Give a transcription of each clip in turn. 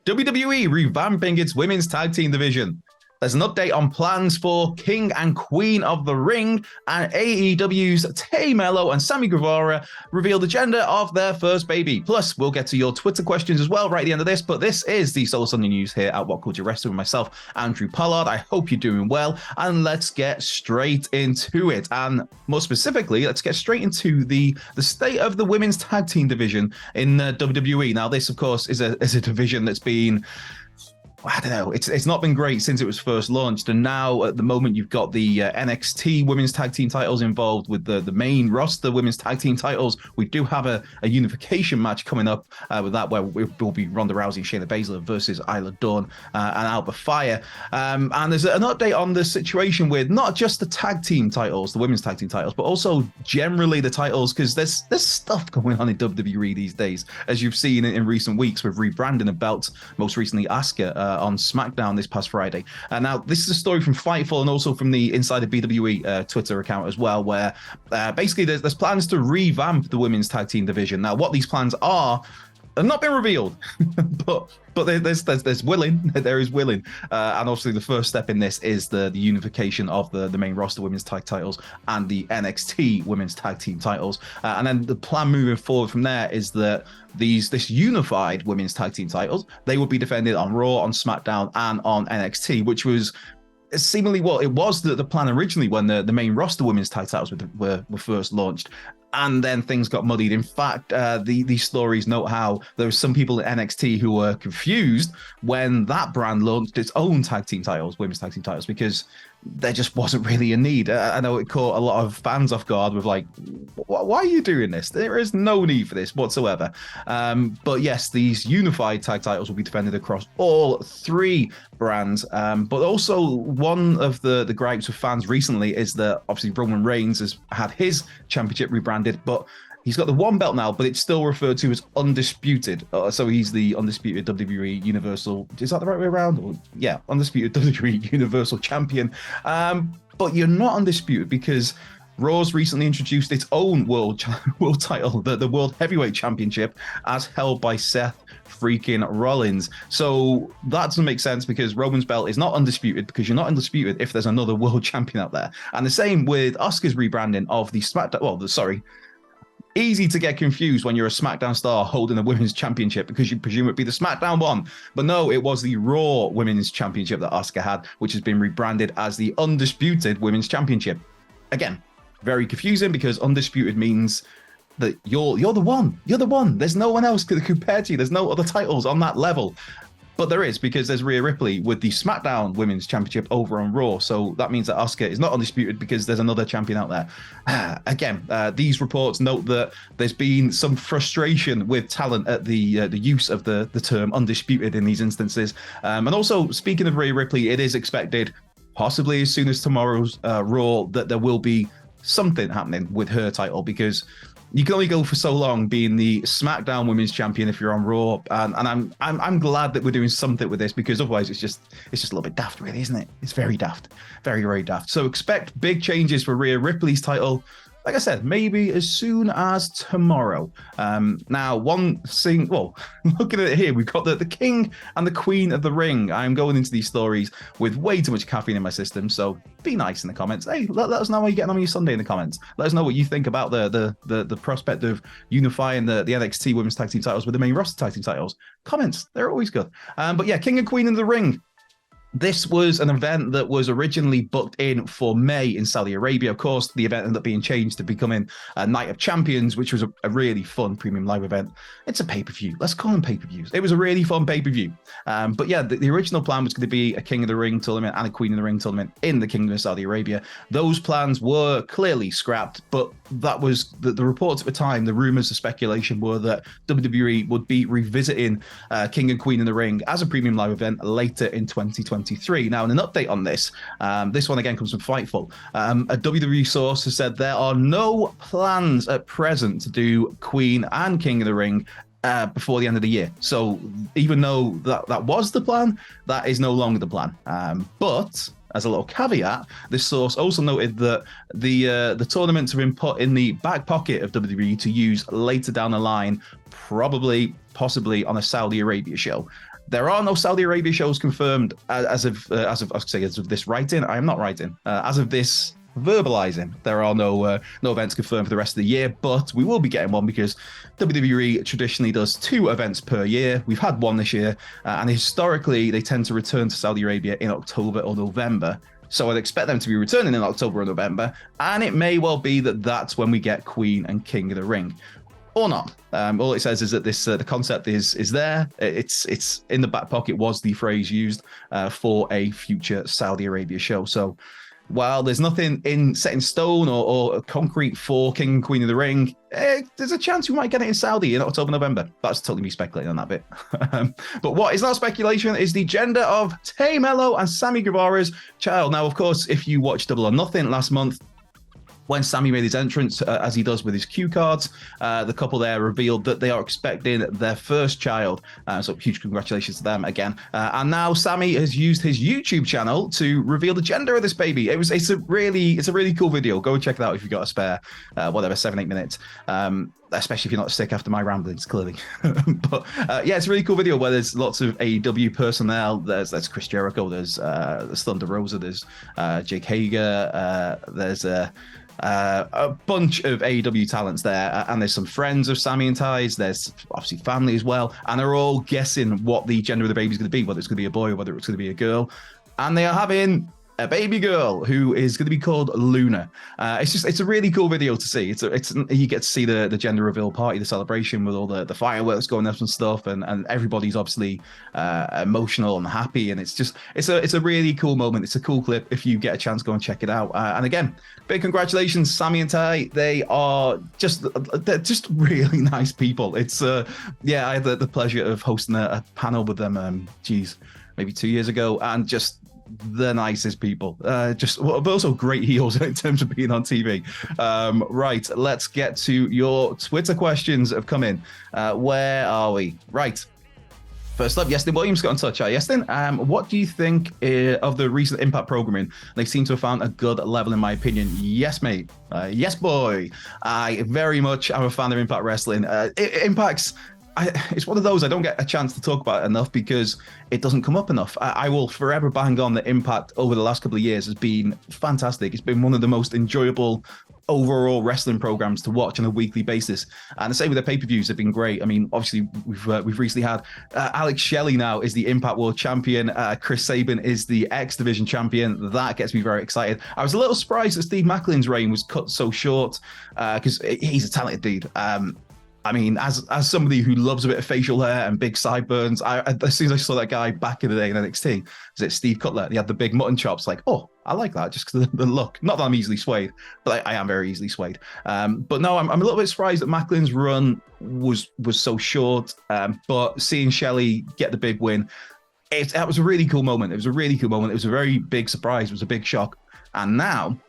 WWE revamping its women's tag team division. There's an update on plans for King and Queen of the Ring, and AEW's Melo and Sammy Guevara reveal the gender of their first baby. Plus, we'll get to your Twitter questions as well right at the end of this, but this is the Solo Sunday News here at What Culture Wrestling with myself, Andrew Pollard. I hope you're doing well, and let's get straight into it. And more specifically, let's get straight into the state of the women's tag team division in WWE. Now, this, of course, is a division that's been... I don't know. It's not been great since it was first launched, and now at the moment you've got the NXT women's tag team titles involved with the main roster women's tag team titles. We do have a unification match coming up with that, where it will be Ronda Rousey and Shayna Baszler versus Isla Dawn and Alba Fire. And there's an update on the situation with not just the tag team titles, the women's tag team titles, but also generally the titles, because there's stuff going on in WWE these days, as you've seen in recent weeks with rebranding of belts. Most recently, Asuka on SmackDown this past Friday. Now, this is a story from Fightful and also from the Insider BWE Twitter account as well, where basically there's plans to revamp the women's tag team division. Now, what these plans are have not been revealed, but there's willing. There is willing, and obviously the first step in this is the unification of the main roster women's tag titles and the NXT women's tag team titles, and then the plan moving forward from there is that this unified women's tag team titles, they will be defended on Raw, on SmackDown, and on NXT, which was seemingly what it was the plan originally when the main roster women's tag titles were first launched. And then things got muddied. In fact, these stories note how there were some people at NXT who were confused when that brand launched its own tag team titles, women's tag team titles, because there just wasn't really a need. I know it caught a lot of fans off guard with like, why are you doing this? There is no need for this whatsoever. But yes, these unified tag titles will be defended across all three brands. But also one of the gripes with fans recently is that obviously Roman Reigns has had his championship rebranded, but he's got the one belt now, but it's still referred to as undisputed. So he's the undisputed WWE Universal. Is that the right way around? Or, yeah, undisputed WWE Universal Champion. But you're not undisputed because Raw's recently introduced its own world title, the World Heavyweight Championship, as held by Seth freaking Rollins. So that doesn't make sense because Roman's belt is not undisputed, because you're not undisputed if there's another world champion out there. And the same with Asuka's rebranding of the SmackDown. Easy to get confused when you're a SmackDown star holding a women's championship because you presume it'd be the SmackDown one. But no, it was the Raw Women's Championship that Asuka had, which has been rebranded as the Undisputed Women's Championship. Again, very confusing because undisputed means that you're the one. You're the one. There's no one else compared to you. There's no other titles on that level. But there is, because there's Rhea Ripley with the SmackDown Women's Championship over on Raw. So that means that Asuka is not undisputed because there's another champion out there. Again, these reports note that there's been some frustration with talent at the use of the term undisputed in these instances. And also, speaking of Rhea Ripley, it is expected, possibly as soon as tomorrow's Raw, that there will be something happening with her title, because you can only go for so long being the SmackDown Women's Champion if you're on Raw, and I'm glad that we're doing something with this, because otherwise it's just a little bit daft, really, isn't it? It's very daft, very, very daft. So expect big changes for Rhea Ripley's title. Like I said, maybe as soon as tomorrow. Now, one thing, well, looking at it here, we've got the King and the Queen of the Ring. I'm going into these stories with way too much caffeine in my system, so be nice in the comments. Hey, let us know how you're getting on your Sunday in the comments. Let us know what you think about the prospect of unifying the NXT Women's Tag Team titles with the main roster tag team titles. Comments, they're always good. But yeah, King and Queen of the Ring. This was an event that was originally booked in for May in Saudi Arabia. Of course, the event ended up being changed to becoming a Night of Champions, which was a really fun premium live event. It's a pay-per-view. Let's call them pay-per-views. It was a really fun pay-per-view. But yeah, the original plan was going to be a King of the Ring tournament and a Queen of the Ring tournament in the Kingdom of Saudi Arabia. Those plans were clearly scrapped, but that was the reports at the time, the rumors, the speculation were that WWE would be revisiting King and Queen of the Ring as a premium live event later in 2023. Now, in an update on this one again comes from Fightful. A WWE source has said there are no plans at present to do Queen and King of the Ring before the end of the year. So even though that was the plan, that is no longer the plan. But as a little caveat, this source also noted that the tournaments have been put in the back pocket of WWE to use later down the line, possibly on a Saudi Arabia show. There are no Saudi Arabia shows confirmed as of this writing. I am not writing. As of this verbalizing, there are no events confirmed for the rest of the year, but we will be getting one because WWE traditionally does 2 events per year. We've had one this year, and historically they tend to return to Saudi Arabia in October or November. So I'd expect them to be returning in October or November, and it may well be that that's when we get Queen and King of the Ring. Or not. All it says is that this the concept is there. It's in the back pocket was the phrase used for a future Saudi Arabia show. So while there's nothing set in stone or concrete for King and Queen of the Ring, there's a chance we might get it in Saudi in October, November. That's totally me speculating on that bit. But what is not speculation is the gender of Melo and Sammy Guevara's child. Now, of course, if you watched Double or Nothing last month, when Sammy made his entrance, as he does with his cue cards, the couple there revealed that they are expecting their first child. So huge congratulations to them again. And now Sammy has used his YouTube channel to reveal the gender of this baby. It's a really cool video. Go and check it out if you've got a spare, 7-8 minutes. Especially if you're not sick after my ramblings, clearly. But yeah, it's a really cool video where there's lots of AEW personnel. There's Chris Jericho, there's Thunder Rosa, there's Jake Hager, there's a bunch of AEW talents there, and there's some friends of Sammy and Ty's. There's obviously family as well, and they're all guessing what the gender of the baby is going to be, whether it's going to be a boy or whether it's going to be a girl. And they are having a baby girl who is going to be called Luna. It's a really cool video to see. You get to see the gender reveal party, the celebration with all the fireworks going up and stuff, and everybody's obviously emotional and happy, and it's a really cool moment. It's a cool clip. If you get a chance, go and check it out. And again, big congratulations, Sammy and Ty. They're just really nice people. It's I had the pleasure of hosting a panel with them. Maybe 2 years ago, and just the nicest people, but also great heels in terms of being on TV. Right, let's get to your Twitter questions that have come in. Where are we? Right. First up, Yestin Williams got in touch. Yestin, what do you think of the recent Impact programming? They seem to have found a good level, in my opinion. Yes, mate. Yes, boy. I very much am a fan of Impact Wrestling. Impact's it's one of those I don't get a chance to talk about enough because it doesn't come up enough. I will forever bang on that Impact over the last couple of years has been fantastic. It's been one of the most enjoyable overall wrestling programs to watch on a weekly basis, and the same with the pay-per-views have been great. I mean, obviously we've recently had Alex Shelley now is the Impact World Champion. Chris Sabin is the X Division Champion. That gets me very excited. I was a little surprised that Steve Maclin's reign was cut so short because he's a talented dude. I mean, as somebody who loves a bit of facial hair and big sideburns, as soon as I saw that guy back in the day in NXT, was it Steve Cutler? He had the big mutton chops. Like, oh, I like that just because of the look. Not that I'm easily swayed, but I am very easily swayed. But no, I'm a little bit surprised that Maclin's run was so short. But seeing Shelley get the big win, that was a really cool moment. It was a really cool moment. It was a very big surprise. It was a big shock. And now,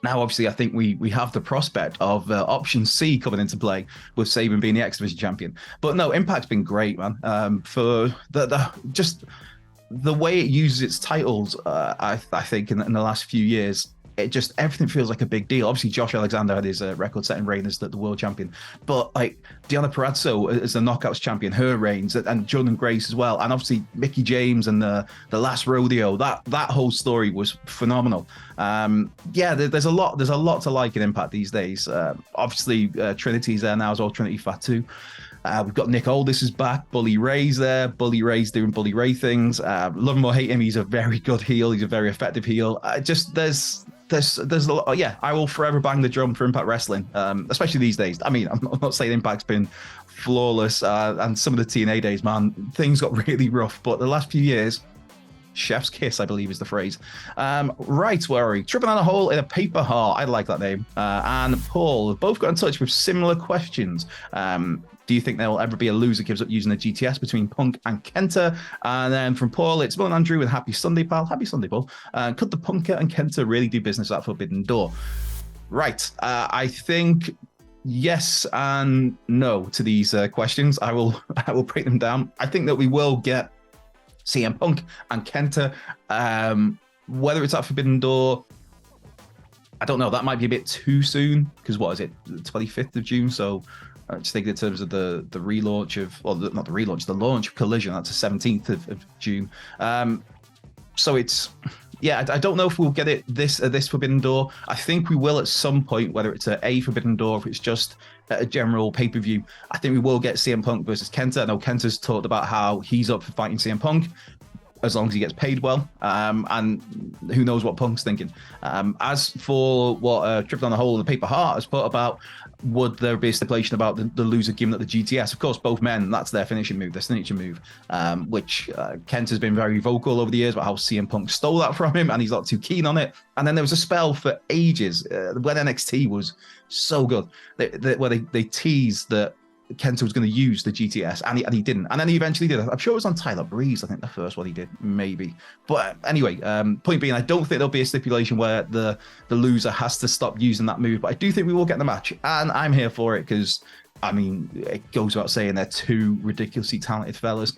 obviously, I think we have the prospect of option C coming into play with Sabin being the X Division champion. But no, Impact's been great, man. For just the way it uses its titles, I think in the last few years, everything feels like a big deal. Obviously, Josh Alexander had his record-setting reign as the world champion, but like Deonna Purrazzo as the Knockouts champion, her reigns, and Jordan Grace as well, and obviously Mickie James and the last rodeo. That whole story was phenomenal. There's a lot to like in Impact these days. Obviously, Trinity's there now as well. Trinity Fatu. We've got Nick Aldis is back. Bully Ray's there. Bully Ray's doing Bully Ray things. Love him or hate him, he's a very good heel. He's a very effective heel. There's a lot. Yeah, I will forever bang the drum for Impact Wrestling, especially these days. I mean, I'm not saying Impact's been flawless, and some of the TNA days, man, things got really rough. But the last few years, chef's kiss, I believe is the phrase. Right, where are we? Tripping on a hole in a paper heart. I like that name. And Paul have both got in touch with similar questions. Do you think there will ever be a loser gives up using the GTS between Punk and Kenta? And then from Paul, it's Will and Andrew with Happy Sunday, pal. Happy Sunday, Paul. Could the Punker and Kenta really do business at Forbidden Door? Right. I think yes and no to these questions. I will break them down. I think that we will get CM Punk and Kenta. Whether it's at Forbidden Door, I don't know. That might be a bit too soon because what is it? The 25th of June. So I just think in terms of the relaunch of, or not the relaunch, the launch of Collision, that's the 17th of June. So it's, yeah, I don't know if we'll get it this Forbidden Door. I think we will at some point, whether it's a Forbidden Door, if it's just a general pay-per-view. I think we will get CM Punk versus Kenta. I know Kenta's talked about how he's up for fighting CM Punk as long as he gets paid well, and who knows what Punk's thinking. As for what Trip Down the Hole of the Paper Heart has put about, would there be a stipulation about the loser giving up the GTS? Of course, both men, that's their finishing move, their signature move, which Kent has been very vocal over the years about how CM Punk stole that from him, and he's not too keen on it. And then there was a spell for ages when NXT was so good, where they teased that Kenta was going to use the GTS, and he didn't. And then he eventually did. I'm sure it was on Tyler Breeze, I think, the first one he did, maybe. But anyway, point being, I don't think there'll be a stipulation where the loser has to stop using that move. But I do think we will get the match, and I'm here for it because, I mean, it goes without saying they're two ridiculously talented fellas.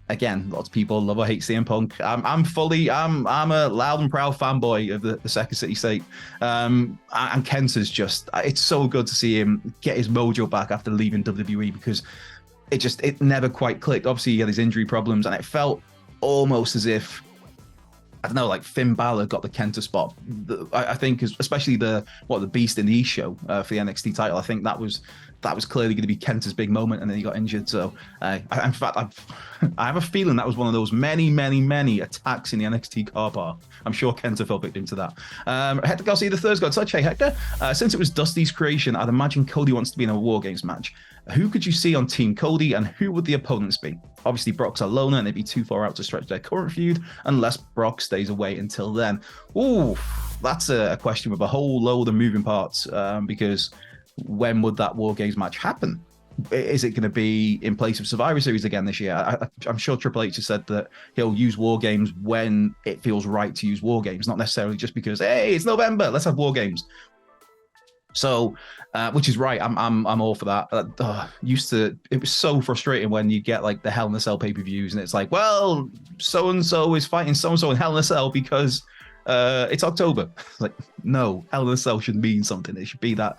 Again, lots of people love or hate CM Punk. I'm a loud and proud fanboy of the Second City State. And Kenta's just, it's so good to see him get his mojo back after leaving WWE, because it never quite clicked. Obviously, he had his injury problems, and it felt almost as if, I don't know, like Finn Balor got the Kenta spot. I think, especially the Beast in the East show for the NXT title, I think that was clearly going to be Kenta's big moment, and then he got injured. So, in fact, I have a feeling that was one of those many attacks in the NXT car park. I'm sure Kenta fell victim to that. Hector Garcia III's got in touch. Hey, Hector. Since it was Dusty's creation, I'd imagine Cody wants to be in a War Games match. Who could you see on Team Cody, and who would the opponents be? Obviously, Brock's a loner, and it'd be too far out to stretch their current feud unless Brock stays away until then. Ooh, that's a question with a whole load of moving parts, because when would that War Games match happen? Is it going to be in place of Survivor Series again this year? I'm sure Triple H has said that he'll use War Games when it feels right to use War Games, not necessarily just because, hey, it's November, let's have War Games. So, which is right. I'm all for that. It was so frustrating when you get like the Hell in a Cell pay-per-views, and it's like, well, so and so is fighting so and so in Hell in a Cell because it's October. Like, no, Hell in a Cell should mean something. It should be that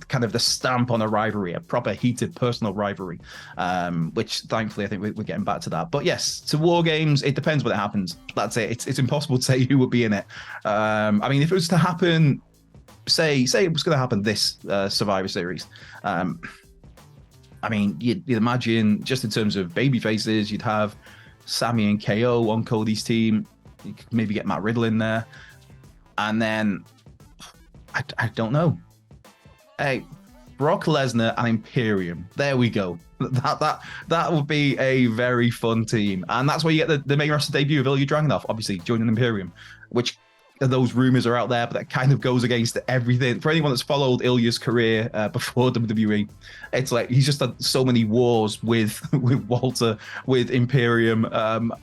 kind of the stamp on a rivalry, a proper heated personal rivalry. Which thankfully I think we're getting back to that. But yes, to War Games, it depends when it happens. That's it. It's impossible to say who would be in it. I mean, if it was to happen, say it was going to happen this Survivor Series. I mean, you'd imagine, just in terms of baby faces, you'd have Sammy and KO on Cody's team. You could maybe get Matt Riddle in there, and then I don't know. Hey, Brock Lesnar and Imperium. There we go. That would be a very fun team, and that's where you get the main roster debut of Ilya Dragunov, obviously joining Imperium, which those rumors are out there, but that kind of goes against everything. For anyone that's followed Ilya's career before WWE, it's like he's just had so many wars with Walter, with Imperium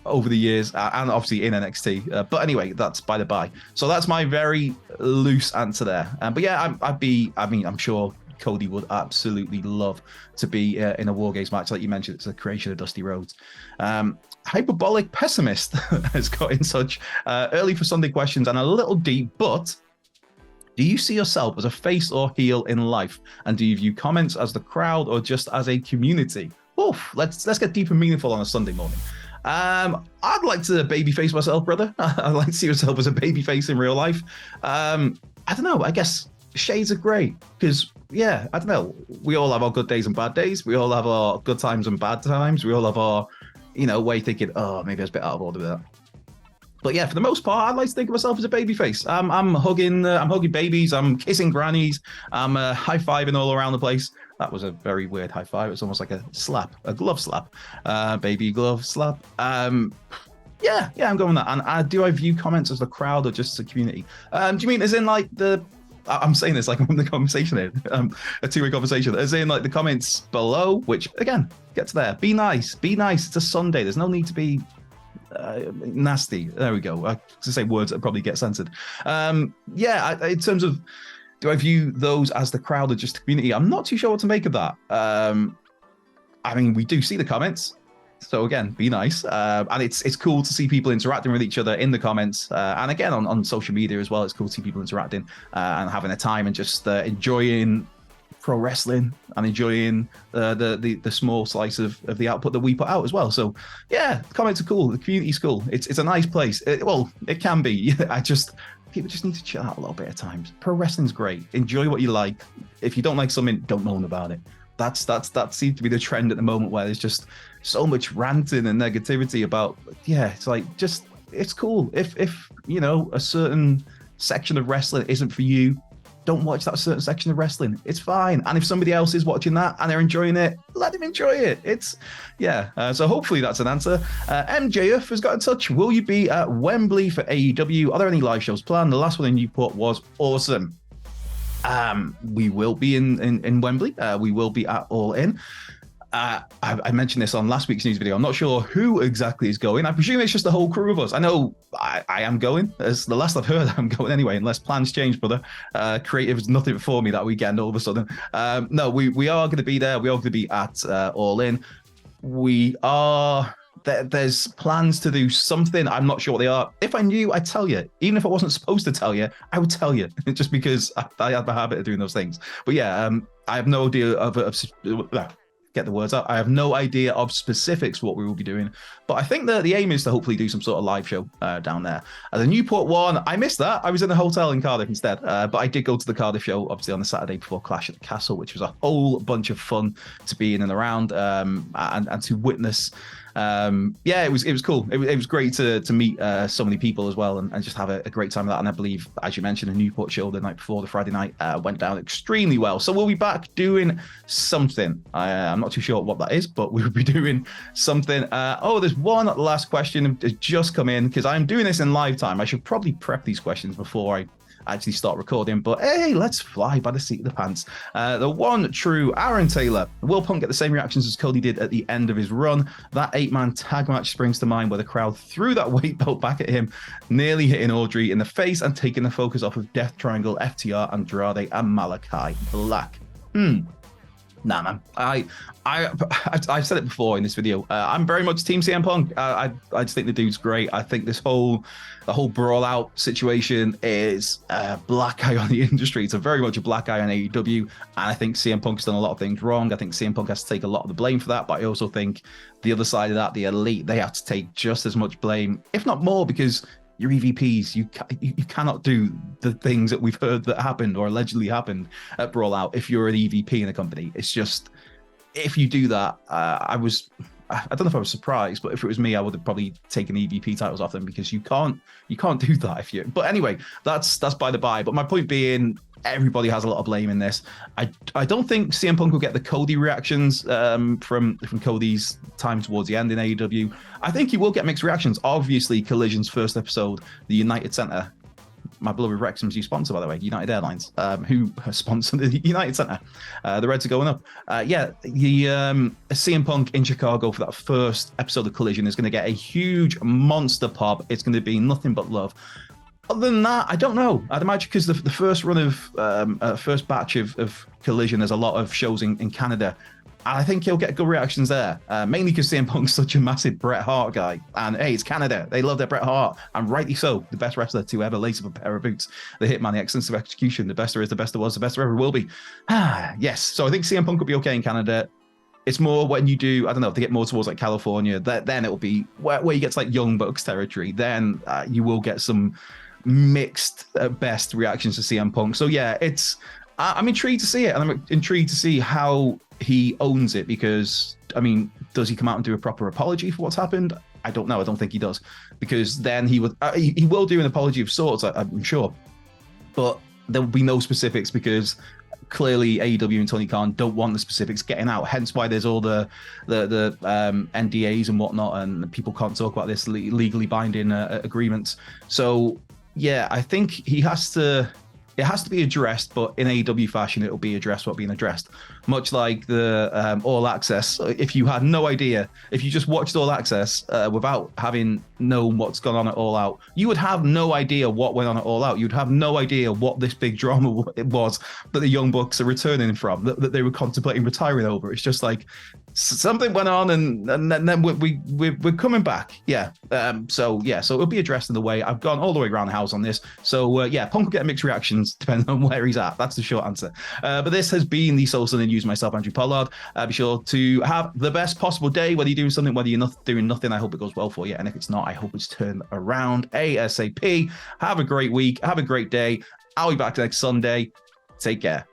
over the years, and obviously in NXT. But anyway, that's by the by. So that's my very loose answer there. But yeah, I'm sure Cody would absolutely love to be in a War Games match. Like you mentioned, it's a creation of Dusty Rhodes. Hyperbolic Pessimist has got in touch early for Sunday questions and a little deep, but do you see yourself as a face or heel in life? And do you view comments as the crowd or just as a community? Oof, let's get deep and meaningful on a Sunday morning. I'd like to babyface myself, brother. I'd like to see myself as a babyface in real life. I don't know, I guess shades of grey, because yeah, I don't know, we all have our good days and bad days, we all have our good times and bad times, we all have our, way thinking, oh, maybe I was a bit out of order with that. But yeah, for the most part, I'd like to think of myself as a babyface. I'm hugging babies, I'm kissing grannies, I'm high-fiving all around the place. That was a very weird high five. It's almost like a glove slap, baby glove slap. Yeah, I'm going with that. And do I view comments as the crowd or just as a community? Do you mean as in like I'm saying this like I'm in the conversation here, a two-way conversation, as in like the comments below, which again, get to there. Be nice. It's a Sunday. There's no need to be nasty. There we go. I to say words that probably get censored. In terms of, do I view those as the crowd or just the community? I'm not too sure what to make of that. I mean, we do see the comments. So again, be nice. And it's cool to see people interacting with each other in the comments. And again, on social media as well, it's cool to see people interacting and having a time and just enjoying pro wrestling and enjoying the small slice of the output that we put out as well. So yeah, the comments are cool. The community's cool. It's a nice place. It can be. People just need to chill out a little bit at times. Pro wrestling's great. Enjoy what you like. If you don't like something, don't moan about it. That seems to be the trend at the moment, where there's just so much ranting and negativity about. Yeah, it's like, just, it's cool. If a certain section of wrestling isn't for you, don't watch that certain section of wrestling. It's fine. And if somebody else is watching that and they're enjoying it, let them enjoy it. So hopefully that's an answer. MJF has got in touch. Will you be at Wembley for AEW? Are there any live shows planned? The last one in Newport was awesome. We will be in Wembley. We will be at All In. I mentioned this on last week's news video. I'm not sure who exactly is going. I presume it's just the whole crew of us. I know I am going. As the last I've heard, I'm going anyway, unless plans change, brother. Creative is nothing for me that weekend all of a sudden. No, we are going to be there. We are going to be at All In. There's plans to do something. I'm not sure what they are. If I knew, I'd tell you. Even if I wasn't supposed to tell you, I would tell you, just because I have a habit of doing those things. But yeah, I have no idea get the words out. I have no idea of specifics what we will be doing, but I think that the aim is to hopefully do some sort of live show down there. The Newport one, I missed that. I was in a hotel in Cardiff instead, but I did go to the Cardiff show, obviously on the Saturday before Clash at the Castle, which was a whole bunch of fun to be in and around, and to witness. It was cool. It was great to meet so many people as well, and just have a great time with that. And I believe, as you mentioned, the Newport show the night before, the Friday night, went down extremely well. So we'll be back doing something. I'm not too sure what that is, but we'll be doing something. There's one last question that's just come in, because I'm doing this in live time. I should probably prep these questions before I actually start recording, but hey, let's fly by the seat of the pants. The one true Aaron Taylor. Will Punk get the same reactions as Cody did at the end of his run? That 8-man tag match springs to mind, where the crowd threw that weight belt back at him, nearly hitting Audrey in the face and taking the focus off of Death Triangle, FTR, Andrade, and Malachi Black. Nah, man. I've said it before in this video. I'm very much Team CM Punk. I just think the dude's great. I think the whole brawl out situation is a black eye on the industry. It's very much a black eye on AEW, and I think CM Punk's done a lot of things wrong. I think CM Punk has to take a lot of the blame for that, but I also think the other side of that, the Elite, they have to take just as much blame, if not more, because your EVPs, you cannot do the things that we've heard that happened or allegedly happened at Brawl Out if you're an EVP in a company. It's just, if you do that, I don't know if I was surprised, but if it was me, I would have probably taken EVP titles off them, because you can't do that if you. But anyway, that's by the by. But my point being, everybody has a lot of blame in this. I don't think CM Punk will get the Cody reactions from Cody's time towards the end in AEW. I think he will get mixed reactions. Obviously, Collision's first episode, the United Center, my beloved Wrexham's new sponsor, by the way, United Airlines, who sponsor the United Center. The Reds are going up. CM Punk in Chicago for that first episode of Collision is going to get a huge monster pop. It's going to be nothing but love. Other than that, I don't know. I'd imagine, because the first run of first batch of Collision, there's a lot of shows in Canada. And I think he'll get good reactions there, mainly because CM Punk's such a massive Bret Hart guy. And hey, it's Canada. They love their Bret Hart, and rightly so. The best wrestler to ever lace up a pair of boots. The Hitman, the excellence of execution. The best there is, the best there was, the best there ever will be. Yes. So I think CM Punk will be okay in Canada. It's more when you do, I don't know, if they get more towards like California, then it'll be where you get to like Young Bucks territory. Then you will get some mixed at best reactions to CM Punk. So yeah, I'm intrigued to see it, and I'm intrigued to see how he owns it, because I mean, does he come out and do a proper apology for what's happened? I don't know. I don't think he does, because then he will do an apology of sorts, I'm sure, but there will be no specifics, because clearly AEW and Tony Khan don't want the specifics getting out, hence why there's all the NDAs and whatnot, and people can't talk about this legally binding agreements. So yeah, I think it has to be addressed, but in AEW fashion, it'll be addressed what's being addressed. Much like the All Access. If you had no idea, if you just watched All Access without having known what's gone on at All Out, you would have no idea what went on at All Out. You'd have no idea what this big drama it was that the Young Bucks are returning from, that they were contemplating retiring over. It's just like, something went on, and then we're coming back. Yeah. So it'll be addressed in the way. I've gone all the way around the house on this. So Punk will get mixed reactions depending on where he's at. That's the short answer. But this has been the Soul Sunday News. Myself, Andrew Pollard. Be sure to have the best possible day, whether you're doing something, whether you're not doing nothing. I hope it goes well for you, and if it's not, I hope it's turned around ASAP. Have a great week. Have a great day. I'll be back next Sunday. Take care.